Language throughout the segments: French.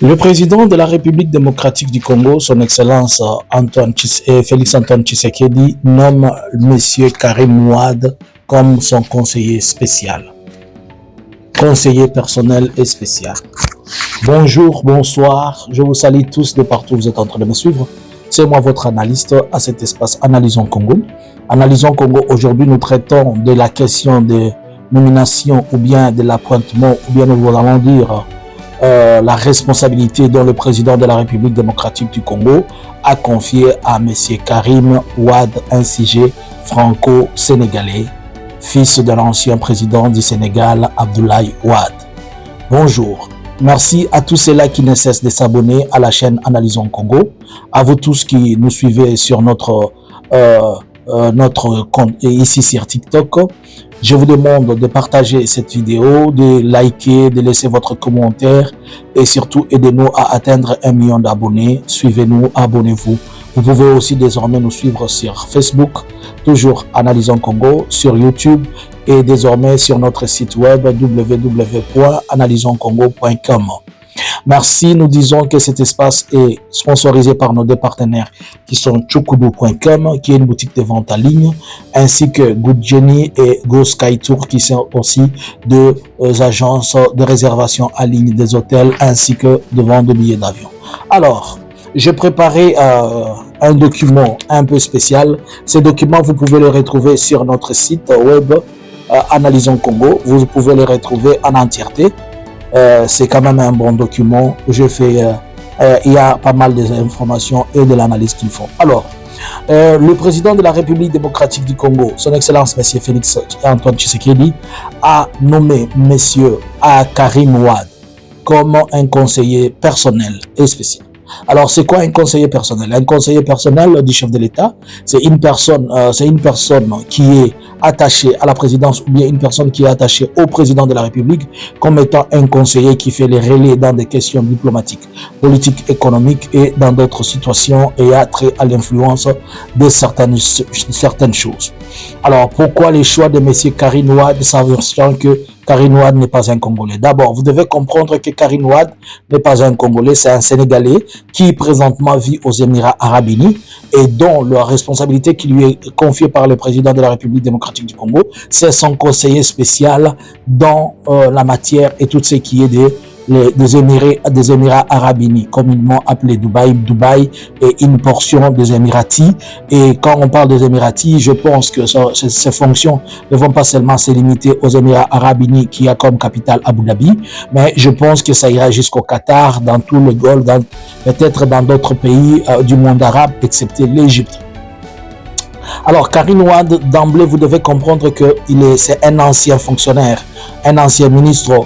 Le président de la République démocratique du Congo, son Excellence Félix Antoine Tshisekedi, nomme M. Karim Wade comme son conseiller spécial, conseiller personnel et spécial. Bonjour, bonsoir, je vous salue tous de partout où vous êtes en train de me suivre. C'est moi votre analyste à cet espace Analysons Congo. Analysons Congo, aujourd'hui nous traitons de la question de nomination ou bien de l'appointement ou bien nous allons dire la responsabilité dont le président de la République démocratique du Congo a confié à M. Karim Wade, un sujet franco-sénégalais, fils de l'ancien président du Sénégal, Abdoulaye Wade. Bonjour, merci à tous ceux-là qui ne cessent de s'abonner à la chaîne Analysons Congo, à vous tous qui nous suivez sur notre compte ici sur TikTok. Je vous demande de partager cette vidéo, de liker, de laisser votre commentaire et surtout aidez-nous à atteindre 1 million d'abonnés. Suivez-nous, abonnez-vous. Vous pouvez aussi désormais nous suivre sur Facebook, toujours Analysons Congo, sur YouTube et désormais sur notre site web www.analysonscongo.com. Merci, nous disons que cet espace est sponsorisé par nos deux partenaires qui sont Chokubu.com, qui est une boutique de vente en ligne, ainsi que Good Journey et Go Sky Tour, qui sont aussi deux agences de réservation en ligne des hôtels, ainsi que de vente de billets d'avion. Alors, j'ai préparé un document un peu spécial. Ces documents, vous pouvez les retrouver sur notre site web Analysons Congo. Vous pouvez les retrouver en entièreté. C'est quand même un bon document. Il y a pas mal d'informations et de l'analyse qu'il faut. Alors, le président de la République démocratique du Congo, son Excellence M. Félix Antoine Tshisekedi, a nommé M. Karim Wade comme un conseiller personnel et spécial. Alors, c'est quoi un conseiller personnel? Un conseiller personnel du chef de l'État, c'est une personne qui est attachée à la présidence ou bien une personne qui est attachée au président de la République comme étant un conseiller qui fait les relais dans des questions diplomatiques, politiques, économiques et dans d'autres situations et a trait à l'influence de certaines choses. Alors, pourquoi les choix de M. Karim Wade, sachant que Karim Wade n'est pas un Congolais? D'abord, vous devez comprendre que Karim Wade n'est pas un Congolais, c'est un Sénégalais qui présentement vit aux Émirats Arabes Unis et dont la responsabilité qui lui est confiée par le président de la République démocratique du Congo, c'est son conseiller spécial dans la matière et tout ce qui est des Émirats Arabes Unis, communément appelé Dubaï est une portion des Émiratis. Et quand on parle des Émiratis, je pense que ces fonctions ne vont pas seulement se limiter aux Émirats Arabes Unis qui a comme capitale Abu Dhabi, mais je pense que ça ira jusqu'au Qatar, dans tout le Golfe, peut-être dans d'autres pays du monde arabe, excepté l'Égypte. Alors, Karim Wade, d'emblée, vous devez comprendre que c'est un ancien fonctionnaire, un ancien ministre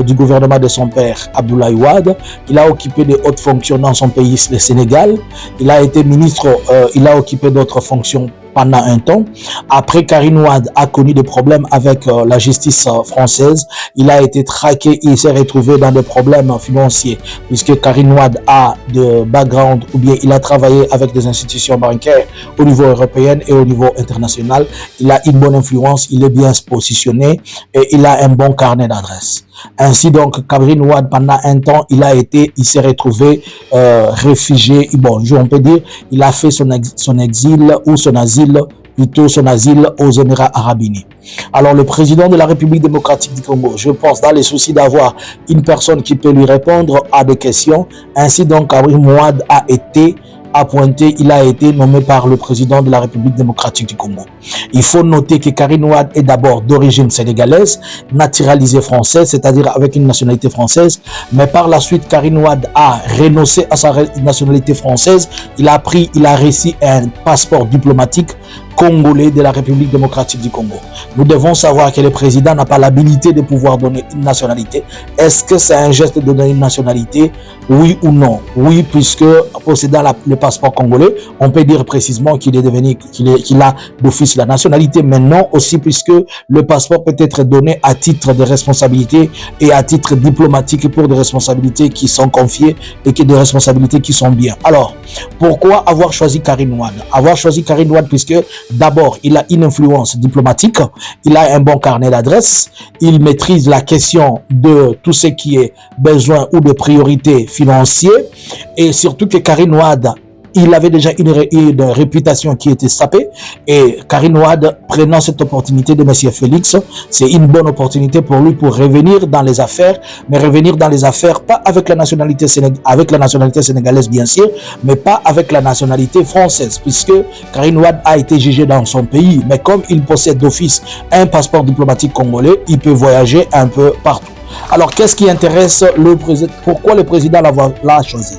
du gouvernement de son père, Abdoulaye Wade. Il a occupé de hautes fonctions dans son pays, le Sénégal. Il a été ministre, il a occupé d'autres fonctions pendant un temps. Après, Karim Wade a connu des problèmes avec la justice française. Il a été traqué, il s'est retrouvé dans des problèmes financiers puisque Karim Wade a de background ou bien il a travaillé avec des institutions bancaires au niveau européen et au niveau international. Il a une bonne influence, il est bien positionné et il a un bon carnet d'adresses. Ainsi donc, Karim Wade, pendant un temps, il s'est retrouvé réfugié. Bon, on peut dire, il a fait son exil ou son asile aux Émirats Arabes Unis. Alors, le président de la République démocratique du Congo, je pense, dans les soucis d'avoir une personne qui peut lui répondre à des questions, ainsi donc, Karim Wade a été nommé par le président de la République démocratique du Congo. Il faut noter que Karim Wade est d'abord d'origine sénégalaise, naturalisé français, c'est-à-dire avec une nationalité française, mais par la suite, Karim Wade a renoncé à sa nationalité française, il a réussi un passeport diplomatique congolais de la République démocratique du Congo. Nous devons savoir que le président n'a pas l'habilité de pouvoir donner une nationalité. Est-ce que c'est un geste de donner une nationalité? Oui ou non? Oui, puisque possédant le passeport congolais, on peut dire précisément qu'il a d'office la nationalité, mais non aussi puisque le passeport peut être donné à titre de responsabilité et à titre diplomatique pour des responsabilités qui sont confiées et des responsabilités qui sont bien. Alors, pourquoi avoir choisi Karim Wade? Avoir choisi Karim Wade puisque D'abord, il a une influence diplomatique, il a un bon carnet d'adresses, il maîtrise la question de tout ce qui est besoin ou de priorité financière, et surtout que Karim Wade, il avait déjà une réputation qui était sapée, et Karim Wade, prenant cette opportunité de M. Félix, c'est une bonne opportunité pour lui pour revenir dans les affaires, mais revenir dans les affaires pas avec la nationalité sénégalaise bien sûr, mais pas avec la nationalité française, puisque Karim Wade a été jugé dans son pays, mais comme il possède d'office un passeport diplomatique congolais, il peut voyager un peu partout. Alors, qu'est-ce qui intéresse le président? Pourquoi le président l'a choisi?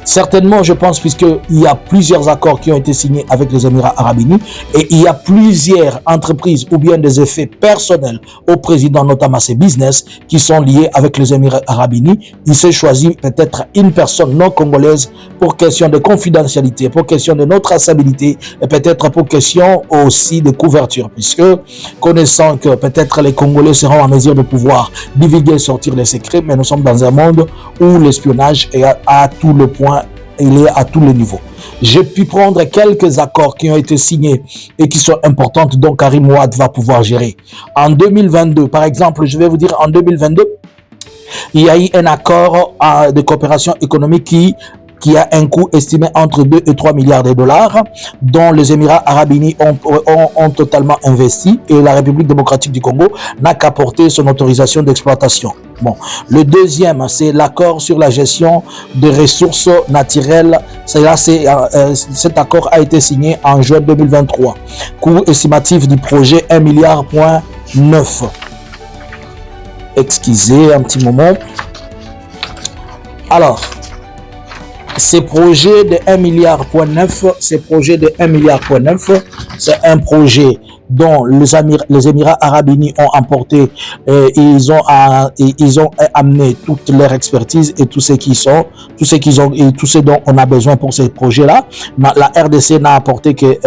Certainement, je pense, puisqu'il y a plusieurs accords qui ont été signés avec les Émirats Arabes Unis et il y a plusieurs entreprises ou bien des effets personnels au président, notamment ses business, qui sont liés avec les Émirats Arabes Unis. Il s'est choisi peut-être une personne non congolaise pour question de confidentialité, pour question de notre traçabilité et peut-être pour question aussi de couverture, puisque connaissant que peut-être les Congolais seront en mesure de pouvoir divulguer et sortir les secrets, mais nous sommes dans un monde où l'espionnage est à tout le point, il est à tous les niveaux. J'ai pu prendre quelques accords qui ont été signés et qui sont importants, dont Karim Wade va pouvoir gérer. En 2022, par exemple, je vais vous dire, en 2022, il y a eu un accord de coopération économique qui a un coût estimé entre 2 et 3 milliards de dollars, dont les Émirats Arabes Unis ont totalement investi et la République démocratique du Congo n'a qu'apporté son autorisation d'exploitation. Bon. Le deuxième, c'est l'accord sur la gestion des ressources naturelles. Cet accord a été signé en juin 2023. Coût estimatif du projet 1,9 milliard. Excusez un petit moment. Alors, ces projets de 1,9 milliard, c'est un projet dont les Émirats Arabes Unis ont apporté, ils ont amené toute leur expertise et tout ce dont on a besoin pour ces projets-là. La RDC n'a apporté que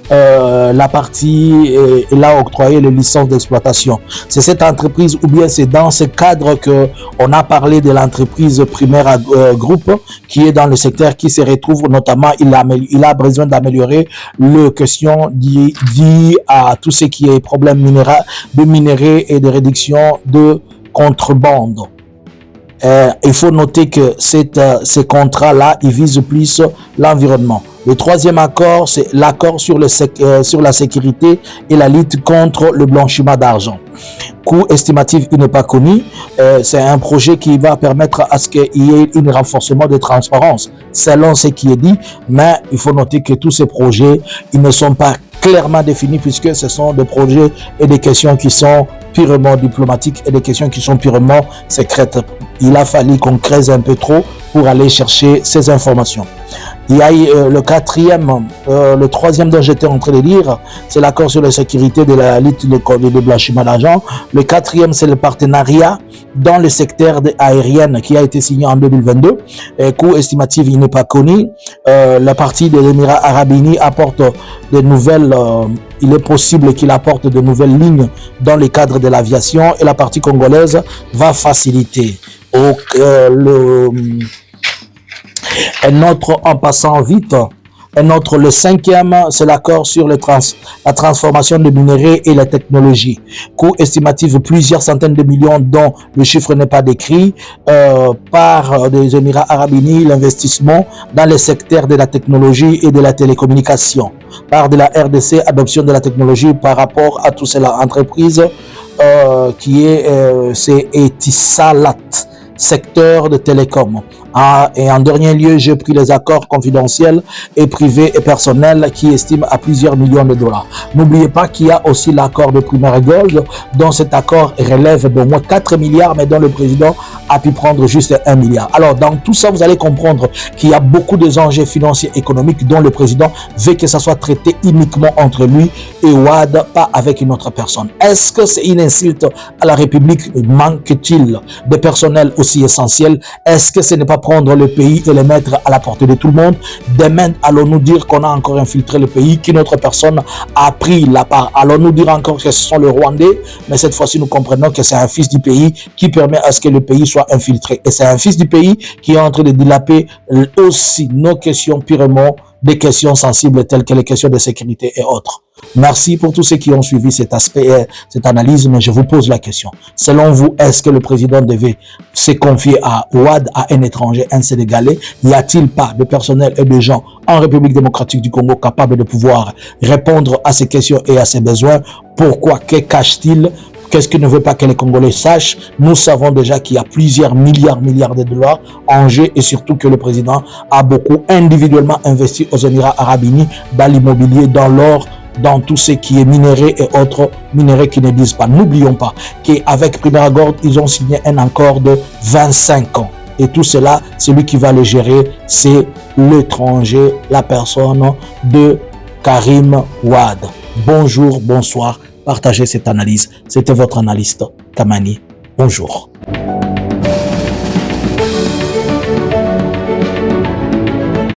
la partie, elle a octroyé les licences d'exploitation. C'est cette entreprise, ou bien c'est dans ce cadre que on a parlé de l'entreprise Primaire Group, qui est dans le secteur, qui se retrouve notamment, il a besoin d'améliorer le question dit à tout ce qui est problème de minerais et de réduction de contrebande. Il faut noter que ces contrats-là, ils visent plus l'environnement. Le troisième accord, c'est l'accord sur la sécurité et la lutte contre le blanchiment d'argent. Coût estimatif, il n'est pas connu. C'est un projet qui va permettre à ce qu'il y ait un renforcement de transparence, selon ce qui est dit. Mais il faut noter que tous ces projets, ils ne sont pas clairement définis, puisque ce sont des projets et des questions qui sont purement diplomatiques et des questions qui sont purement secrètes. Il a fallu qu'on creuse un peu trop pour aller chercher ces informations. Il y a le troisième dont j'étais en train de dire, c'est l'accord sur la sécurité de la lutte de blanchiment d'argent. Le quatrième, c'est le partenariat dans le secteur aérien qui a été signé en 2022. Coût estimatif, il n'est pas connu. La partie de l'Émirat Arabes Unis apporte de nouvelles, il est possible qu'il apporte de nouvelles lignes dans le cadre de l'aviation, et la partie congolaise va faciliter. Un autre, en passant vite, le cinquième, c'est l'accord sur la transformation de minerais et la technologie. Coût estimatif de plusieurs centaines de millions, dont le chiffre n'est pas décrit, par les Émirats Arabes Unis, l'investissement dans le secteur de la technologie et de la télécommunication. Par de la RDC, adoption de la technologie par rapport à toute cette entreprise c'est Etisalat, secteur de télécom. Et en dernier lieu, j'ai pris les accords confidentiels et privés et personnels qui estiment à plusieurs millions de dollars. N'oubliez pas qu'il y a aussi l'accord de Primaire Gold, dont cet accord relève d'au moins 4 milliards, mais dont le président a pu prendre juste 1 milliard. Alors, dans tout ça, vous allez comprendre qu'il y a beaucoup d'enjeux financiers et économiques dont le président veut que ça soit traité uniquement entre lui et Wade, pas avec une autre personne. Est-ce que c'est une insulte à la République? Manque-t-il de personnel aussi essentiel? Est-ce que ce n'est pas prendre le pays et le mettre à la portée de tout le monde. Demain, allons-nous dire qu'on a encore infiltré le pays, qu'une autre personne a pris la part. Allons-nous dire encore que ce sont les Rwandais, mais cette fois-ci, nous comprenons que c'est un fils du pays qui permet à ce que le pays soit infiltré. Et c'est un fils du pays qui est en train de dilaper aussi nos questions purement des questions sensibles telles que les questions de sécurité et autres. Merci pour tous ceux qui ont suivi cet aspect, cette analyse, mais je vous pose la question. Selon vous, est-ce que le président devait se confier à Ouad, à un étranger, un Sénégalais? Y a-t-il pas de personnel et de gens en République démocratique du Congo capables de pouvoir répondre à ces questions et à ces besoins? Pourquoi? Que cache-t-il? Qu'est-ce qu'il ne veut pas que les Congolais sachent? Nous savons déjà qu'il y a plusieurs milliards de dollars en jeu et surtout que le président a beaucoup individuellement investi aux Émirats Arabes Unis dans l'immobilier, dans l'or, dans tout ce qui est minéré et autres minéraux qui ne disent pas. N'oublions pas qu'avec Primera Gold, ils ont signé un accord de 25 ans. Et tout cela, celui qui va le gérer, c'est l'étranger, la personne de Karim Ouad. Bonjour, bonsoir. Partagez cette analyse. C'était votre analyste Kamani. Bonjour.